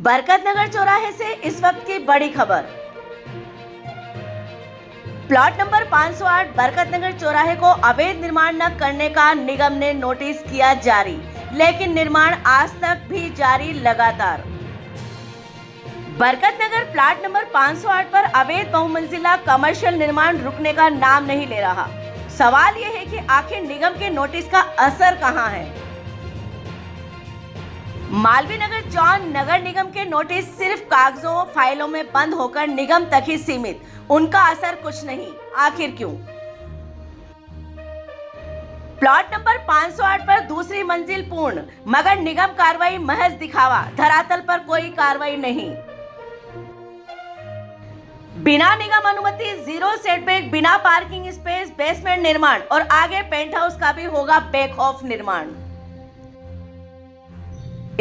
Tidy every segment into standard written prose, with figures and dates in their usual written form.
बरकतनगर चौराहे से इस वक्त की बड़ी खबर। प्लॉट नंबर 508 बरकतनगर चौराहे को अवैध निर्माण न करने का निगम ने नोटिस किया जारी, लेकिन निर्माण आज तक भी जारी लगातार। बरकतनगर प्लॉट नंबर 508 पर अवैध बहुमंजिला कमर्शियल निर्माण रुकने का नाम नहीं ले रहा। सवाल यह है कि आखिर निगम के नोटिस का असर कहां है। मालवीय नगर जॉन नगर निगम के नोटिस सिर्फ कागजों फाइलों में बंद होकर निगम तक ही सीमित, उनका असर कुछ नहीं। आखिर क्यों? प्लॉट नंबर 508 पर दूसरी मंजिल पूर्ण, मगर निगम कार्रवाई महज दिखावा, धरातल पर कोई कार्रवाई नहीं। बिना निगम अनुमति, जीरो सेटबैक, बिना पार्किंग स्पेस, बेसमेंट निर्माण और आगे पेंट हाउस का भी होगा बैक ऑफ निर्माण।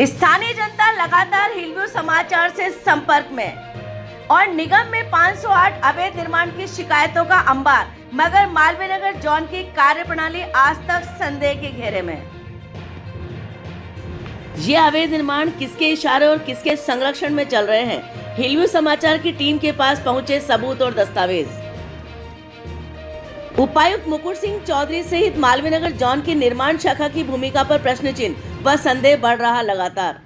स्थानीय जनता लगातार हिलव्यू समाचार से संपर्क में और निगम में 508 अवैध निर्माण की शिकायतों का अंबार, मगर मालवीय नगर जॉन की कार्यप्रणाली आज तक संदेह के घेरे में। ये अवैध निर्माण किसके इशारे और किसके संरक्षण में चल रहे हैं? हिलव्यू समाचार की टीम के पास पहुंचे सबूत और दस्तावेज। उपायुक्त मुकुट सिंह चौधरी सहित मालवीय नगर जॉन की निर्माण शाखा की भूमिका पर प्रश्न चिन्ह व संदेह बढ़ रहा लगातार।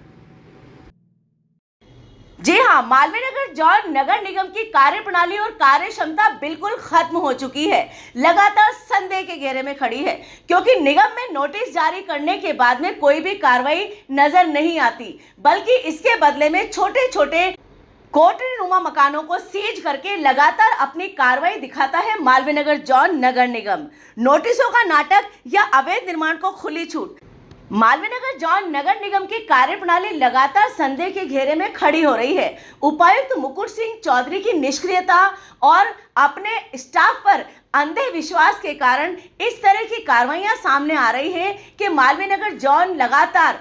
जी हां, मालवीय नगर जॉन नगर निगम की कार्यप्रणाली और कार्य क्षमता बिल्कुल खत्म हो चुकी है, लगातार संदेह के घेरे में खड़ी है, क्योंकि निगम में नोटिस जारी करने के बाद में कोई भी कार्रवाई नजर नहीं आती, बल्कि इसके बदले में छोटे छोटे कोठरीनुमा मकानों को सीज करके लगातार अपनी कार्रवाई दिखाता है मालवीय नगर जॉन नगर निगम। नोटिसों का नाटक या अवैध निर्माण को खुली छूट, मालवीय नगर जॉन नगर निगम की कार्यप्रणाली लगातार संदेह के घेरे में खड़ी हो रही है। उपायुक्त मुकुट सिंह चौधरी की निष्क्रियता और अपने स्टाफ पर अंधे विश्वास के कारण इस तरह की कार्रवाइयां सामने आ रही है कि मालवीय नगर जॉन लगातार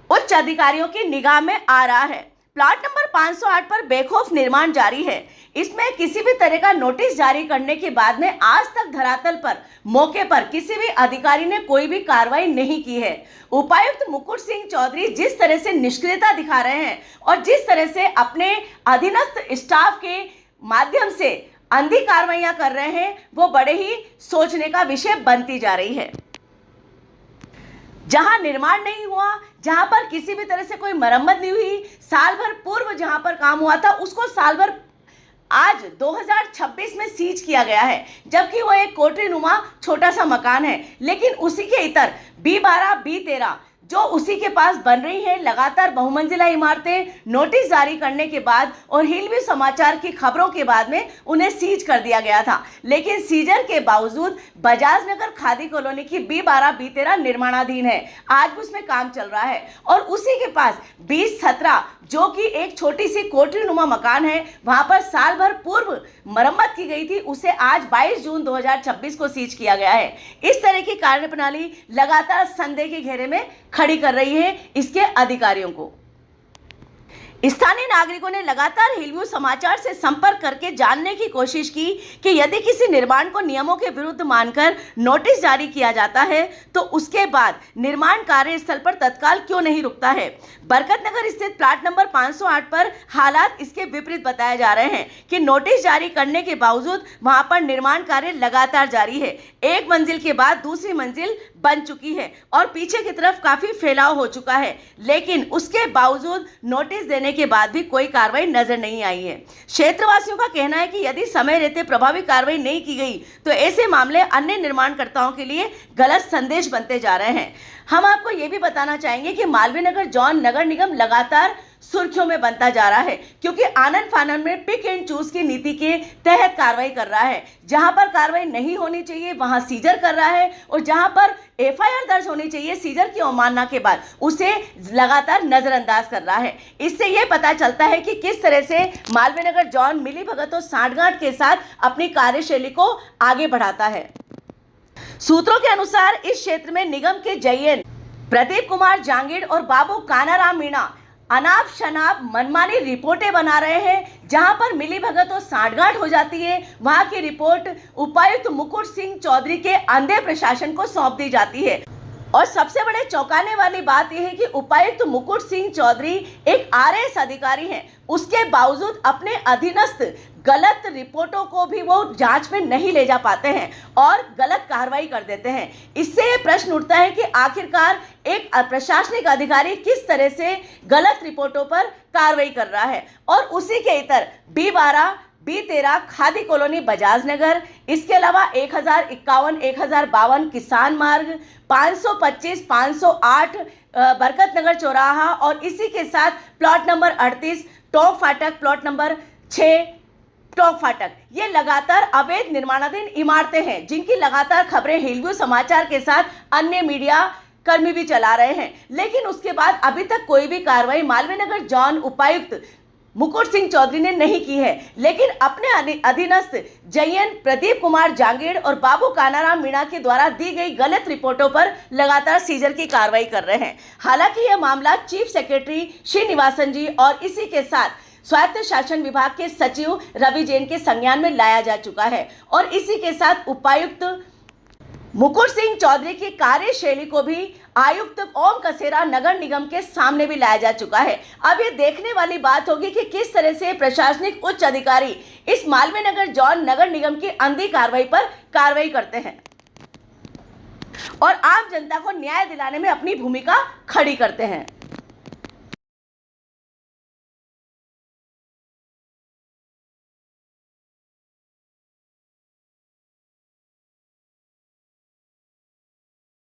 उच्च अधिकारियों की निगाह में आ रहा है। प्लॉट नंबर 508 पर बेखौफ निर्माण जारी है। इसमें किसी भी तरह का नोटिस जारी करने के बाद में आज तक धरातल पर मौके पर किसी भी अधिकारी ने कोई भी कार्रवाई नहीं की है। उपायुक्त मुकुट सिंह चौधरी जिस तरह से निष्क्रियता दिखा रहे हैं और जिस तरह से अपने अधीनस्थ स्टाफ के माध्यम से अंधी कार्रवाइयां कर रहे हैं, वो बड़े ही सोचने का विषय बनती जा रही है। जहां निर्माण नहीं हुआ, जहां पर किसी भी तरह से कोई मरम्मत नहीं हुई, साल भर पूर्व जहां पर काम हुआ था उसको साल भर आज 2026 में सीज किया गया है, जबकि वो एक कोठरीनुमा छोटा सा मकान है। लेकिन उसी के इतर B12, B13 जो उसी के पास बन रही है, लगातार बहुमंजिला इमारतें नोटिस जारी करने के बाद और हिलव्यू समाचार की खबरों के बाद में उन्हें सीज कर दिया गया था। लेकिन सीजर के बावजूद बजाज नगर खादी कॉलोनी की B12, B13 निर्माणाधीन है, आज भी उसमें काम चल रहा है। और उसी के पास 2017 जो कि एक छोटी सी कोठरीनुमा मकान है, वहां पर साल भर पूर्व मरम्मत की गई थी, उसे आज 22 जून 2026 को सीज किया गया है। इस तरह की कार्यप्रणाली लगातार संदेह के घेरे में खड़ी कर रही है इसके अधिकारियों को। स्थानीय नागरिकों ने लगातार हिलव्यू समाचार से संपर्क करके जानने की कोशिश की कि यदि किसी निर्माण को नियमों के विरुद्ध मानकर नोटिस जारी किया जाता है तो उसके बाद निर्माण कार्य स्थल पर तत्काल क्यों नहीं रुकता है। बरकतनगर स्थित प्लॉट नंबर 508 पर हालात इसके विपरीत बताए जा रहे हैं कि नोटिस जारी करने के बावजूद वहां पर निर्माण कार्य लगातार जारी है। एक मंजिल के बाद दूसरी मंजिल बन चुकी है और पीछे की तरफ काफी फैलाव हो चुका है, लेकिन उसके बावजूद नोटिस देने के बाद भी कोई कार्रवाई नजर नहीं आई है। क्षेत्रवासियों का कहना है कि यदि समय रहते प्रभावी कार्रवाई नहीं की गई तो ऐसे मामले अन्य निर्माणकर्ताओं के लिए गलत संदेश बनते जा रहे हैं। हम आपको ये भी बताना चाहेंगे कि मालवीय नगर जॉन नगर निगम लगातार सुर्खियों में बनता जा रहा है, क्योंकि आनन फानन में पिक एंड चूज की नीति के तहत कार्रवाई कर रहा है। जहां पर कार्रवाई नहीं होनी चाहिए वहां सीजर कर रहा है और जहां पर FIR दर्ज होनी चाहिए सीजर की अवमानना के बाद उसे लगातार नजरअंदाज कर रहा है। इससे यह पता चलता है कि किस तरह से मालवीय नगर जॉन मिलीभगत और सांठगांठ के साथ अपनी कार्यशैली को आगे बढ़ाता है। सूत्रों के अनुसार इस क्षेत्र में निगम के JN प्रदीप कुमार जांगीड़ और बाबू कानाराम मीणा अनाप शनाप मनमानी रिपोर्टें बना रहे हैं। जहां पर मिलीभगत और सांठगांठ हो जाती है, वहां की रिपोर्ट उपायुक्त मुकुट सिंह चौधरी के अंधे प्रशासन को सौंप दी जाती है और सबसे बड़े चौंकाने वाली बात यह है कि उपायुक्त मुकुट सिंह चौधरी एक आरएएस अधिकारी हैं, उसके बावजूद अपने अधीनस्थ गलत रिपोर्टों को भी वो जांच में नहीं ले जा पाते हैं और गलत कार्रवाई कर देते हैं। इससे ये प्रश्न उठता है कि आखिरकार एक प्रशासनिक अधिकारी किस तरह से गलत रिपोर्टों पर कार्रवाई कर रहा है। और उसी के इतर B12, B13 khadi colony Bajaj Nagar, इसके अलावा 1051, 1052 किसान मार्ग, 525, 508 बरकत नगर चौराहा और इसी के साथ प्लॉट नंबर 38 टोंक फाटक, प्लॉट नंबर 6 टोंक फाटक, ये लगातार अवैध निर्माणाधीन इमारतें हैं जिनकी लगातार खबरें हिलगु समाचार के साथ अन्य मीडिया कर्मी भी चला रहे हैं। लेकिन उसके बाद अभी तक कोई भी कार्रवाई मालवीय नगर जोन उपायुक्त मुकुट सिंह चौधरी ने नहीं की है, लेकिन अपने अधीनस्थ जयन प्रदीप कुमार जांगीड़ और बाबू कानाराम मीणा के द्वारा दी गई गलत रिपोर्टों पर लगातार सीजर की कार्रवाई कर रहे हैं। हालांकि यह मामला चीफ सेक्रेटरी श्रीनिवासन जी और इसी के साथ स्वायत्त शासन विभाग के सचिव रवि जैन के संज्ञान में लाया जा चुका है और इसी के साथ उपायुक्त मुकुट सिंह चौधरी की कार्यशैली को भी आयुक्त ओम कसेरा नगर निगम के सामने भी लाया जा चुका है। अब ये देखने वाली बात होगी कि किस तरह से प्रशासनिक उच्च अधिकारी इस मालवीय नगर जोन नगर निगम की अंधी कार्रवाई पर कार्रवाई करते हैं और आम जनता को न्याय दिलाने में अपनी भूमिका खड़ी करते हैं।